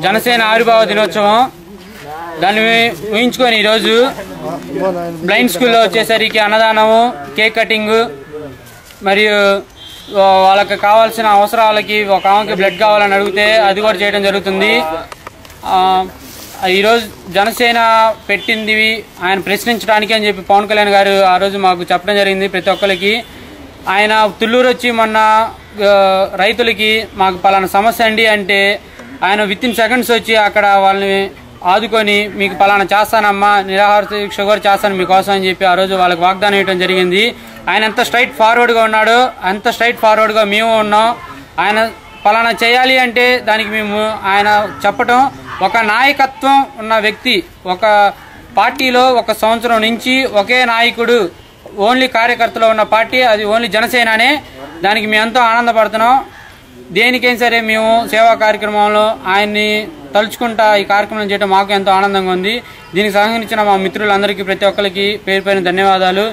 జనసేన ఆవిర్భావ దినోత్సవం దాన్ని ఊహించుకొని ఈరోజు బ్లైండ్ స్కూల్లో వచ్చేసరికి అన్నదానము, కేక్ కటింగ్, మరియు వాళ్ళకి కావాల్సిన అవసరాలకి ఒక ఆమెకి బ్లడ్ కావాలని అడిగితే అది కూడా చేయడం జరుగుతుంది. ఈరోజు జనసేన పెట్టింది ఆయన ప్రశ్నించడానికి అని చెప్పి పవన్ కళ్యాణ్ గారు ఆ రోజు మాకు చెప్పడం జరిగింది. ప్రతి ఒక్కరికి ఆయన తుళ్ళూరు వచ్చి మొన్న రైతులకి మాకు పలానా సమస్య అండి అంటే ఆయన వితిన్ సెకండ్స్ వచ్చి అక్కడ వాళ్ళని ఆదుకొని మీకు పలానా చేస్తానమ్మా, నిరాహార దీక్ష కూడా చేస్తాను మీకోసం అని చెప్పి ఆ రోజు వాళ్ళకి వాగ్దానం ఇవ్వడం జరిగింది. ఆయన ఎంత స్ట్రైట్ ఫార్వర్డ్గా ఉన్నాడో అంత స్ట్రైట్ ఫార్వర్డ్గా మేము ఉన్నాం. ఆయన పలానా చేయాలి అంటే దానికి మేము ఆయన చెప్పటం, ఒక నాయకత్వం ఉన్న వ్యక్తి ఒక పార్టీలో 1 సంవత్సరం నుంచి ఒకే నాయకుడు ఓన్లీ కార్యకర్తలో ఉన్న పార్టీ అది ఓన్లీ జనసేననే. దానికి మేము ఎంతో ఆనందపడుతున్నాం. దేనికైనా సరే మేము సేవా కార్యక్రమంలో ఆయన్ని తలుచుకుంటా ఈ కార్యక్రమం చేయడం మాకు ఎంతో ఆనందంగా ఉంది. దీనికి సహకరించిన మా మిత్రులందరికీ ప్రతి ఒక్కరికి పేరు పేరున ధన్యవాదాలు.